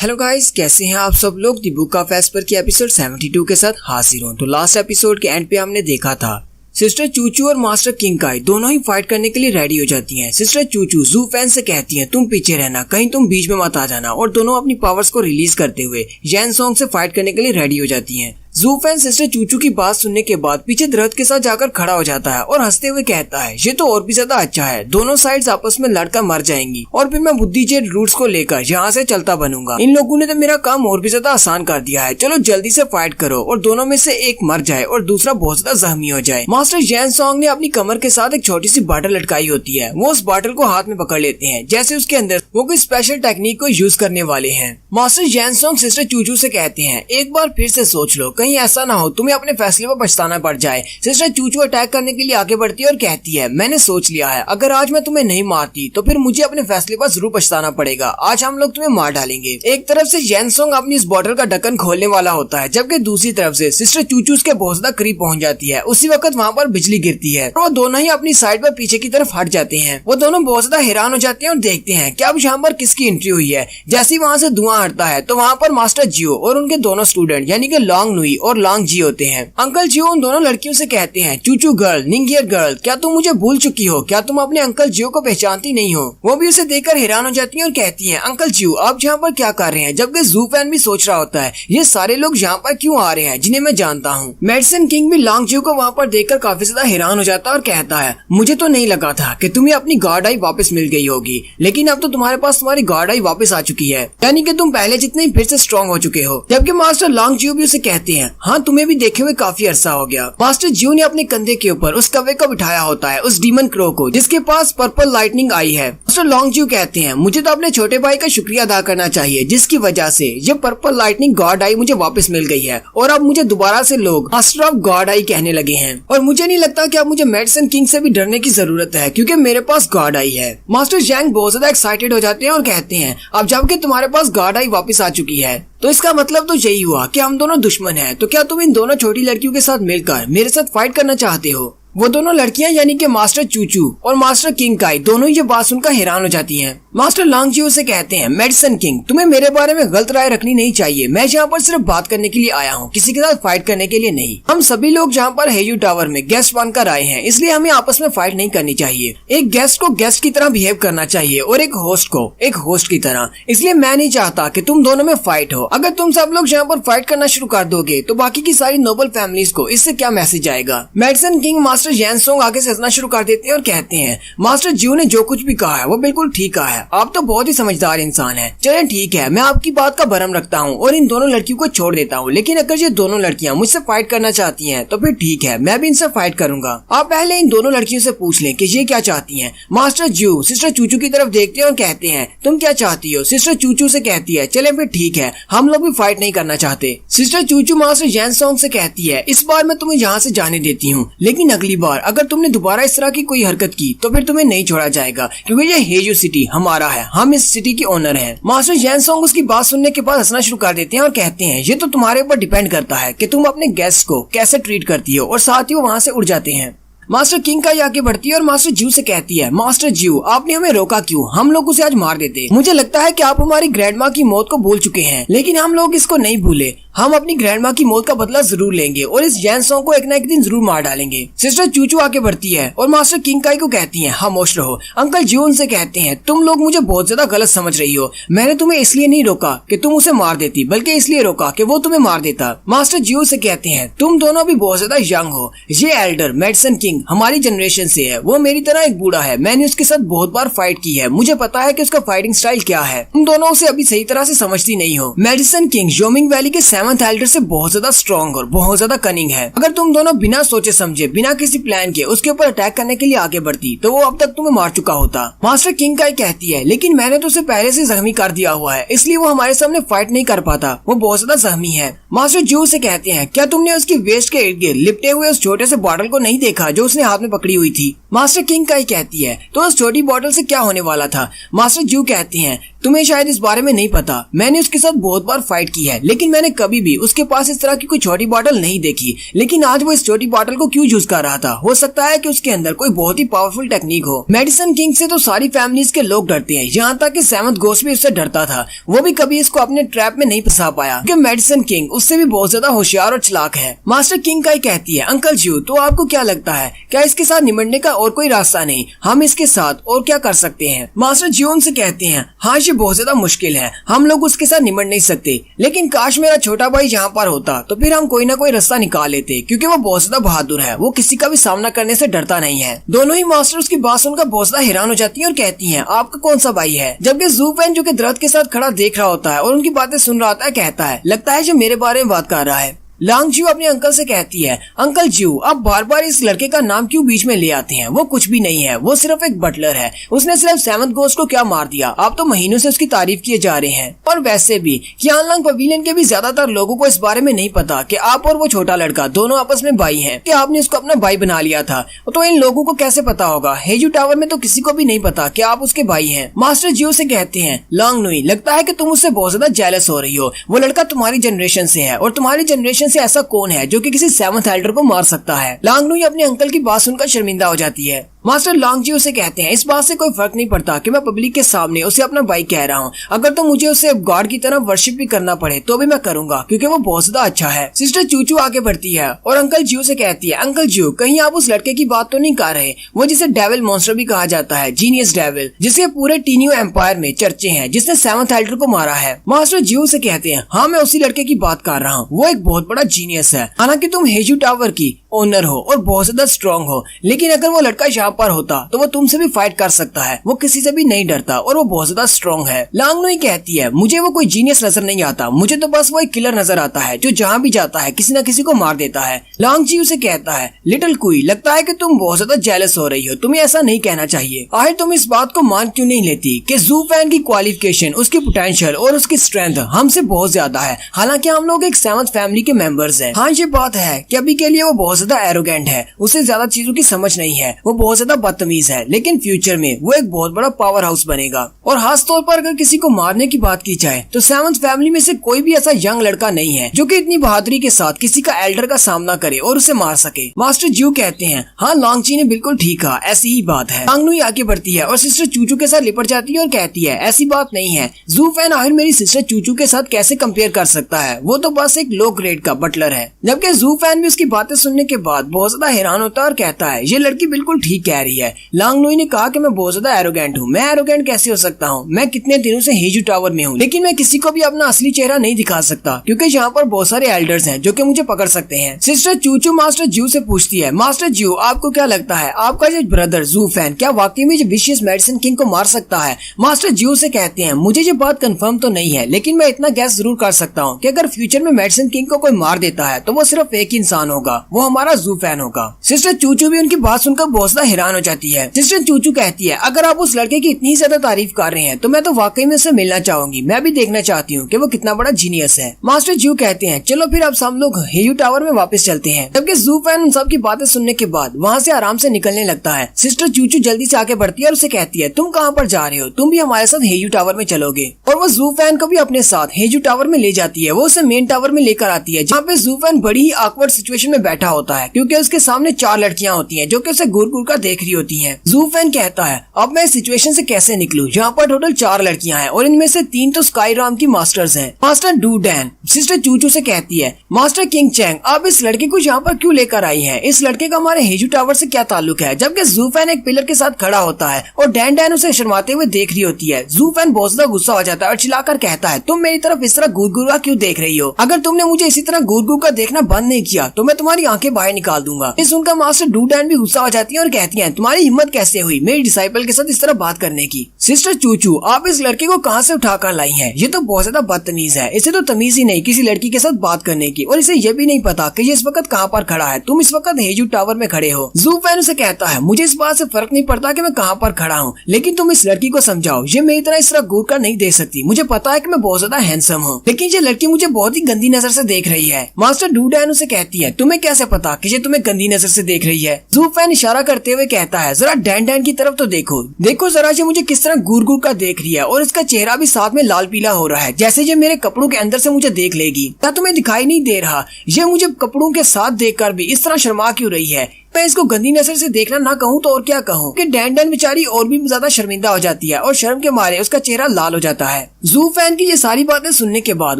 Hello guys, कैसे हैं आप सब लोग। दी बुक ऑफ एस्पर की एपिसोड 72 के साथ हाजिर हूं। तो लास्ट एपिसोड के एंड पे हमने देखा था सिस्टर चूचू और मास्टर किंकाई दोनों ही फाइट करने के लिए रेडी हो जाती हैं। सिस्टर चूचू जू फैन से कहती हैं तुम पीछे रहना, कहीं तुम बीच में मत आ जाना, और दोनों अपनी पावर्स को रिलीज करते हुए जैन सॉन्ग से फाइट करने के लिए रेडी हो जाती हैं। जू फैन सिस्टर चूचू की बात सुनने के बाद पीछे दरख्त के साथ जाकर खड़ा हो जाता है और हंसते हुए कहता है ये तो और भी ज्यादा अच्छा है, दोनों साइड्स आपस में लड़कर मर जाएंगी और फिर मैं बुद्धिजेट रूट्स को लेकर यहाँ से चलता बनूंगा। इन लोगों ने तो मेरा काम और भी ज्यादा आसान कर दिया है, चलो जल्दी से फाइट करो और दोनों में से एक मर जाए और दूसरा बहुत ज्यादा जख्मी हो जाए। मास्टर जैन सॉन्ग ने अपनी कमर के साथ एक छोटी सी बॉटल लटकाई होती है, वो उस बॉटल को हाथ में पकड़ लेते हैं जैसे उसके अंदर वो कोई स्पेशल टेक्निक को यूज करने वाले हैं। मास्टर जैन सॉन्ग सिस्टर चूचू से कहते हैं एक बार फिर से सोच लो, कहीं ऐसा ना हो तुम्हें अपने फैसले पर पछताना पड़ जाए। सिस्टर चूचू अटैक करने के लिए आगे बढ़ती है और कहती है मैंने सोच लिया है, अगर आज मैं तुम्हें नहीं मारती तो फिर मुझे अपने फैसले पर जरूर पछताना पड़ेगा। आज हम लोग तुम्हें मार डालेंगे। एक तरफ से जैन सॉन्ग अपनी इस बॉटल का ढक्कन खोलने वाला होता है, जबकि दूसरी तरफ से सिस्टर चूचू उसके बहुत ज्यादा करीब पहुंच जाती है। उसी वक्त वहाँ पर बिजली गिरती है और वो दोनों ही अपनी साइड पर पीछे की तरफ हट जाते हैं। वो दोनों बहुत ज्यादा हैरान हो जाते हैं और देखते हैं कि अब यहाँ पर किसकी एंट्री हुई है। जैसे ही वहाँ से धुआं हटता है तो वहाँ पर मास्टर जियो और उनके दोनों स्टूडेंट यानी कि लॉन्ग नुई और लॉन्ग जी होते हैं। अंकल जियो उन दोनों लड़कियों से कहते हैं चूचू गर्ल, निंगियर गर्ल, क्या तुम मुझे भूल चुकी हो? क्या तुम अपने अंकल जियो को पहचानती नहीं हो? वो भी उसे देखकर हैरान हो जाती हैं और कहती हैं अंकल जियो आप यहाँ पर क्या कर रहे हैं? जबकि जू फैन भी सोच रहा होता है ये सारे लोग यहाँ पर क्यों आ रहे हैं जिन्हें मैं जानता हूँ। मेडिसिन किंग भी लॉन्ग जियो को वहाँ पर देखकर काफी ज्यादा हैरान हो जाता है और कहता है मुझे तो नहीं लगा था कि तुम्हें अपनी गॉड आई वापस मिल गई होगी, लेकिन अब तो तुम्हारे पास तुम्हारी गॉड आई वापस आ चुकी है, यानी कि तुम पहले जितने ही फिर से स्ट्रॉन्ग हो चुके हो। जबकि मास्टर लॉन्ग जियो भी उसे कहते हैं हाँ तुम्हें भी देखे हुए काफी अरसा हो गया। मास्टर जियो ने अपने कंधे के ऊपर उस कौवे को बिठाया होता है, उस डीमन क्रो को जिसके पास पर्पल लाइटनिंग आई है। मास्टर लॉन्ग जियो कहते हैं मुझे तो अपने छोटे भाई का शुक्रिया अदा करना चाहिए जिसकी वजह से ये पर्पल लाइटनिंग गॉड आई मुझे वापस मिल गई है और अब मुझे दोबारा से लोग मास्टर ऑफ गॉड आई कहने लगे हैं। और मुझे नहीं लगता कि अब मुझे मेडिसिन किंग से भी डरने की जरूरत है क्योंकि मेरे पास गॉड आई है। मास्टर जैंग बहुत ज्यादा एक्साइटेड हो जाते हैं और कहते हैं अब जबकि तुम्हारे पास गॉड आई वापस आ चुकी है तो इसका मतलब तो यही हुआ कि हम दोनों दुश्मन हैं, तो क्या तुम इन दोनों छोटी लड़कियों के साथ मिलकर मेरे साथ फाइट करना चाहते हो? वो दोनों लड़कियां यानी कि मास्टर चूचू और मास्टर किंकाई दोनों ये बात सुनकर हैरान हो जाती हैं। मास्टर लॉन्ग जियो से कहते हैं मेडिसिन किंग तुम्हें मेरे बारे में गलत राय रखनी नहीं चाहिए, मैं यहाँ पर सिर्फ बात करने के लिए आया हूँ, किसी के साथ फाइट करने के लिए नहीं। हम सभी लोग जहाँ पर हेयू टावर में गेस्ट बनकर आए हैं, इसलिए हमें आपस में फाइट नहीं करनी चाहिए। एक गेस्ट को गेस्ट की तरह बिहेव करना चाहिए और एक होस्ट को एक होस्ट की तरह। इसलिए मैं नहीं चाहता कि तुम दोनों में फाइट हो। अगर तुम सब लोग यहाँ पर फाइट करना शुरू कर दोगे तो बाकी की सारी नोबल फैमिलीज को इससे क्या मैसेज आएगा। Medicine king master Jain song आगे से हंसना शुरू कर देते हैं और कहते हैं मास्टर जियो ने जो कुछ भी कहा है वो बिल्कुल ठीक कहा है, आप तो बहुत ही समझदार इंसान हैं। चलें ठीक है, मैं आपकी बात का भरम रखता हूँ और इन दोनों लड़कियों को छोड़ देता हूँ, लेकिन अगर ये दोनों लड़कियाँ मुझसे फाइट करना चाहती हैं तो फिर ठीक है, मैं भी इनसे फाइट करूंगा। आप पहले इन दोनों लड़कियों से पूछ लें कि ये क्या चाहती हैं। मास्टर जियो सिस्टर चूचू की तरफ देखते हैं और कहते हैं तुम क्या चाहती हो? सिस्टर चूचू से कहती है चले फिर ठीक है, हम लोग भी फाइट नहीं करना चाहते। सिस्टर चूचू मास्टर जैन सॉन्ग से कहती है इस बार मैं तुम्हें यहाँ से जाने देती हूँ, लेकिन अगली बार अगर तुमने दोबारा इस तरह की कोई हरकत की तो फिर तुम्हें नहीं छोड़ा जाएगा, क्योंकि ये हेयू सिटी हमारा है, हम इस सिटी के ओनर हैं। मास्टर जैन सॉन्ग उसकी बात सुनने के बाद हंसना शुरू कर देते हैं और कहते हैं ये तो तुम्हारे ऊपर डिपेंड करता है कि तुम अपने गेस्ट को कैसे ट्रीट करती हो, और साथ ही वो वहाँ से उड़ जाते हैं। मास्टर किंकाई आगे बढ़ती है और मास्टर जियो से कहती है मास्टर जियो आपने हमें रोका क्यों? हम लोग उसे आज मार देते। मुझे लगता है कि आप हमारी ग्रैंडमा की मौत को भूल चुके हैं, लेकिन हम लोग इसको नहीं भूले। हम अपनी ग्रैंडमा की मौत का बदला जरूर लेंगे और इस जैन सॉन्ग को एक न एक दिन जरूर मार डालेंगे। सिस्टर चूचू आगे बढ़ती है और मास्टर किंकाई को कहती है खामोश रहो। अंकल जियो उनसे कहते हैं तुम लोग मुझे बहुत ज्यादा गलत समझ रही हो, मैंने तुम्हें इसलिए नहीं रोका कि तुम उसे मार देती, बल्कि इसलिए रोका कि वो तुम्हें मार देता। मास्टर जियो से कहते हैं तुम दोनों भी बहुत ज्यादा यंग हो, ये एल्डर मेडिसिन किंग हमारी जनरेशन से है, वो मेरी तरह एक बूढ़ा है, मैंने उसके साथ बहुत बार फाइट की है, मुझे पता है कि उसका फाइटिंग स्टाइल क्या है, तुम दोनों उसे अभी सही तरह से समझती नहीं हो। मेडिसिन किंग जोमिंग वैली के 7th एल्डर से बहुत ज्यादा स्ट्रॉन्ग और बहुत ज्यादा कनिंग है। अगर तुम दोनों बिना सोचे समझे बिना किसी प्लान के उसके ऊपर अटैक करने के लिए आगे बढ़ती तो वो अब तक तुम्हें मार चुका होता। मास्टर किंकाई कहती है लेकिन मैंने तो उसे पहले से जख्मी कर दिया हुआ है, इसलिए वो हमारे सामने फाइट नहीं कर पाता, वो बहुत ज्यादा जख्मी है। मास्टर जियो से कहते हैं क्या तुमने उसकी वेस्ट के इर्द गिर्द लिपटे हुए उस छोटे से बॉटल को नहीं देखा जो उसने हाथ में पकड़ी हुई थी। मास्टर किंग काई कहती है तो उस छोटी बॉटल से क्या होने वाला था। मास्टर जू कहती हैं तुम्हें शायद इस बारे में नहीं पता, मैंने उसके साथ बहुत बार फाइट की है, लेकिन मैंने कभी भी उसके पास इस तरह की कोई छोटी बॉटल नहीं देखी। लेकिन आज वो इस छोटी बॉटल को क्यों यूज कर रहा था? हो सकता है कि उसके अंदर कोई बहुत ही पावरफुल टेक्निक हो। मेडिसिन किंग से तो सारी फैमिलीज के लोग डरते हैं, यहाँ तक कि सेवंथ घोस्ट भी उससे डरता था। वो भी कभी इसको अपने ट्रैप में नहीं फंसा पाया क्योंकि मेडिसिन किंग उससे भी बहुत ज्यादा होशियार और चालाक है। मास्टर किंग काई कहती है अंकल जू तो आपको क्या लगता है, क्या इसके साथ निपटने का और कोई रास्ता नहीं? हम इसके साथ और क्या कर सकते हैं? मास्टर जू उनसे कहते हैं हाँ ये बहुत ज्यादा मुश्किल है, हम लोग उसके साथ निपट नहीं सकते, लेकिन काश मेरा छोटा भाई यहाँ पर होता तो फिर हम कोई ना कोई रास्ता निकाल लेते, क्योंकि वो बहुत ज्यादा बहादुर है, वो किसी का भी सामना करने से डरता नहीं है। दोनों ही मास्टर उसकी बात सुनकर बहुत ज्यादा हैरान हो जाती हैं और कहती हैं आपका कौन सा भाई है? जबकि जू फैन जो कि दरख्त के साथ खड़ा देख रहा होता है और उनकी बातें सुन रहा होता है कहता है लगता है जो मेरे बारे में बात कर रहा है। लांग जू अपने अंकल से कहती है अंकल जू आप बार बार इस लड़के का नाम क्यों बीच में ले आते हैं? वो कुछ भी नहीं है, वो सिर्फ एक बटलर है, उसने सिर्फ सेवंथ घोस्ट को क्या मार दिया? आप तो महीनों से उसकी तारीफ किए जा रहे हैं। और वैसे भी क़ियानलंग पवेलियन के भी ज्यादातर लोगों को इस बारे में नहीं पता कि आप और वो छोटा लड़का दोनों आपस में भाई हैं, कि आपने उसको अपना भाई बना लिया था। तो इन लोगों को कैसे पता होगा? हेजू टावर में तो किसी को भी नहीं पता कि आप उसके भाई हैं। मास्टर जियो से कहते हैं लांग नुई लगता है कि तुम उससे बहुत ज्यादा जेलस हो रही हो, वो लड़का तुम्हारी जनरेशन से है और तुम्हारी जनरेशन से ऐसा कौन है जो कि किसी सेवंथ एल्डर को मार सकता है? लांग नुई अपने अंकल की बात सुनकर शर्मिंदा हो जाती है। मास्टर लांग जी उसे कहते हैं इस बात से कोई फर्क नहीं पड़ता कि मैं पब्लिक के सामने उसे अपना भाई कह रहा हूँ, अगर तो मुझे उसे गॉड की तरह वर्शिप भी करना पड़े तो भी मैं करूंगा, क्योंकि वो बहुत ज्यादा अच्छा है। सिस्टर चूचू आगे बढ़ती है और अंकल जू से कहती है अंकल जू कहीं आप उस लड़के की बात तो नहीं कर रहे, वो जिसे डेविल मॉन्स्टर भी कहा जाता है, जीनियस डेविल, जिसके पूरे टीनियो एम्पायर में चर्चे हैं, जिसने सेवंथ एल्डर को मारा है। मास्टर जू से कहते हैं हाँ मैं उसी लड़के की बात कर रहा हूँ, वो एक बहुत बड़ा जीनियस है। हालांकि तुम हेजू टावर की ओनर हो और बहुत ज्यादा स्ट्रॉन्ग हो, लेकिन अगर वो लड़का यहाँ पर होता तो वो तुमसे भी फाइट कर सकता है, वो किसी से भी नहीं डरता और वो बहुत ज्यादा स्ट्रॉन्ग है। लांग नुई कहती है मुझे वो कोई जीनियस नजर नहीं आता, मुझे तो बस वो एक किलर नजर आता है जो जहाँ भी जाता है किसी न किसी को मार देता है। लांग जी उसे कहता है लिटिल कुई लगता है कि तुम बहुत ज्यादा जेलस हो रही हो, तुम्हें ऐसा नहीं कहना चाहिए। आखिर तुम इस बात को मान क्यों नहीं लेती कि जू फैन की क्वालिफिकेशन, उसकी पोटेंशियल और उसकी स्ट्रेंथ हमसे बहुत ज्यादा है, हालांकि हम लोग एक सेवंथ फैमिली के मेंबर्स हैं। हाँ ये बात है कि अभी के लिए वो बहुत ज्यादा एरोगेंट है, उसे ज्यादा चीजों की समझ नहीं है, वो बहुत ज्यादा बदतमीज है, लेकिन फ्यूचर में वो एक बहुत बड़ा पावर हाउस बनेगा। और खास तौर पर अगर किसी को मारने की बात की जाए तो सेवंथ फैमिली में से कोई भी ऐसा यंग लड़का नहीं है जो कि इतनी बहादुरी के साथ किसी का एल्डर का सामना करे और उसे मार सके। मास्टर जू कहते हैं हाँ लांग जी ने बिल्कुल ठीक कहा, ऐसी ही बात है। लांग नुई आगे बढ़ती है और सिस्टर चूचू के साथ लिपट जाती है और कहती है ऐसी बात नहीं है, जू फैन आखिर मेरी सिस्टर चूचू के साथ कैसे कंपेयर कर सकता है, वो तो बस एक लो ग्रेड का बटलर है। जबकि जू फैन भी उसकी बातें सुनने के बाद बहुत ज्यादा हैरान होता है और कहता है ये लड़की बिल्कुल ठीक कह रही है। लांग नुई ने कहा कि मैं बहुत ज्यादा एरोगेंट हूँ, मैं एरोगेंट कैसे हो सकता हूँ? मैं कितने दिनों से हेजू टावर में हूँ, लेकिन मैं किसी को भी अपना असली चेहरा नहीं दिखा सकता क्योंकि यहाँ पर बहुत सारे एल्डर्स हैं जो कि मुझे पकड़ सकते हैं। सिस्टर चूचू मास्टर जू से पूछती है मास्टर जू आपको क्या लगता है आपका ये ब्रदर जू फैन क्या वाकई में विशियस मेडिसिन किंग को मार सकता है? मास्टर जू से कहते हैं मुझे ये बात कंफर्म तो नहीं है, लेकिन मैं इतना गैस जरूर कर सकता हूँ कि अगर फ्यूचर में मेडिसिन किंग को कोई मार देता है तो वो सिर्फ एक ही इंसान होगा, वो हमारा जू फैन होगा। सिस्टर चूचू भी उनकी बात सुनकर बहुत ज्यादा हैरान हो जाती है। सिस्टर चूचू कहती है अगर आप उस लड़के की इतनी ज्यादा तारीफ कर रहे हैं तो मैं तो वाकई में उससे मिलना चाहूंगी, मैं भी देखना चाहती हूँ कि वो कितना बड़ा जीनियस है। मास्टर जू कहते हैं चलो फिर अब हम लोग हेजू टावर में वापस चलते हैं। जबकि जू फैन उन सब की बातें सुनने के बाद वहाँ से आराम से निकलने लगता है। सिस्टर चूचू जल्दी से आगे बढ़ती है और उसे कहती है तुम कहाँ पर जा रहे हो, तुम भी हमारे साथ हेजू टावर में चलोगे। और वो जू फैन को भी अपने साथ हेजू टावर में ले जाती है, वो उसे मेन टावर में लेकर आती है जहाँ पे जू फैन बड़ी ही ऑकवर्ड सिचुएशन में बैठा होता है क्योंकि उसके सामने 4 लड़कियां होती हैं जो कि उसे घूर घूर कर देख रही होती हैं। जू फैन कहता है अब मैं इस सिचुएशन से कैसे निकलूं? यहाँ पर टोटल 4 लड़कियां हैं और इनमें से 3 तो स्काई राम की मास्टर्स हैं। मास्टर डू डैन सिस्टर चूचू से कहती है मास्टर किंग चैंग आप इस लड़के को यहाँ पर क्यों लेकर आई हैं? इस लड़के का हमारे हेजू टावर से क्या ताल्लुक है? जबकि जू फैन एक पिलर के साथ खड़ा होता है और डैन डैन उसे शर्माते हुए देख रही होती है। जू फैन बहुत ज्यादा गुस्सा हो जाता है और चिल्लाकर कहता है तुम मेरी तरफ इस तरह घूर घूर क्यों देख रही हो? अगर तुमने मुझे इसी तरह घूर घूर कर देखना बंद नहीं किया तो मैं तुम्हारी आंखें बाहर निकाल दूंगा। इस सुनकर मास्टर डू डैन भी गुस्सा हो जाती है और कहती है तुम्हारी हिम्मत कैसे हुई मेरी डिसाइपल के साथ इस तरह बात करने की? सिस्टर चूचू आप इस लड़के को कहाँ से उठाकर लाई हैं? ये तो बहुत ज्यादा बदतमीज है, इसे तो तमीज ही नहीं किसी लड़की के साथ बात करने की, और इसे ये भी नहीं पता कि ये इस वक्त कहाँ पर खड़ा है। तुम इस वक्त हेजू टावर में खड़े हो। जू फैन उसे कहता है मुझे इस बात से फर्क नहीं पड़ता कि मैं कहाँ पर खड़ा हूँ, लेकिन तुम इस लड़की को समझाओ, ये मेरी तरह इस तरह घूर कर नहीं देख सकती। मुझे पता है कि मैं बहुत ज्यादा हैंडसम हूँ, लेकिन ये लड़की मुझे बहुत ही गंदी नजर से देख रही है। मास्टर डू डैन उसे कहती है तुम्हें कैसे पता था कि ये तुम्हें गंदी नजर से देख रही है। जू फैन इशारा करते हुए कहता है, जरा डैन डैन की तरफ तो देखो, देखो जरा ये मुझे किस तरह घूर घूर कर देख रही है और इसका चेहरा भी साथ में लाल पीला हो रहा है, जैसे ये मेरे कपड़ों के अंदर से मुझे देख लेगी। क्या तुम्हें दिखाई नहीं दे रहा ये मुझे कपड़ों के साथ देखकर भी इस तरह शर्मा क्यों रही है? मैं इसको गंदी नजर से देखना ना कहूँ तो और क्या कहूँ कि डैन डैन बेचारी और भी ज्यादा शर्मिंदा हो जाती है और शर्म के मारे उसका चेहरा लाल हो जाता है। जू फैन की ये सारी बातें सुनने के बाद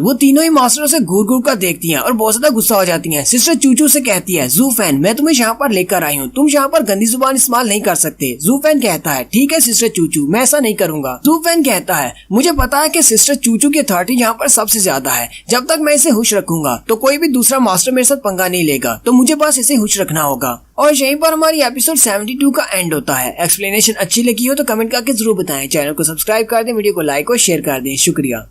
वो तीनों ही मास्टरों से घूर घूर कर देखती हैं और बहुत ज्यादा गुस्सा हो जाती हैं। सिस्टर चूचू से कहती है, जू फैन मैं तुम्हें यहाँ पर लेकर आई हूँ, तुम यहाँ पर गंदी जुबान इस्तेमाल नहीं कर सकते। जू फैन कहता है, ठीक है सिस्टर चूचू, मैं ऐसा नहीं करूंगा। जू फैन कहता है, मुझे पता है कि सिस्टर चूचू की अथॉरिटी यहाँ पर सबसे ज्यादा है, जब तक मैं इसे हुश रखूंगा तो कोई भी दूसरा मास्टर मेरे साथ पंगा नहीं लेगा, तो मुझे बस इसे हुश रखना होगा। और यहीं पर हमारी एपिसोड 72 का एंड होता है। एक्सप्लेनेशन अच्छी लगी हो तो कमेंट करके जरूर बताएं। चैनल को सब्सक्राइब कर दें, वीडियो को लाइक और शेयर कर दें। शुक्रिया।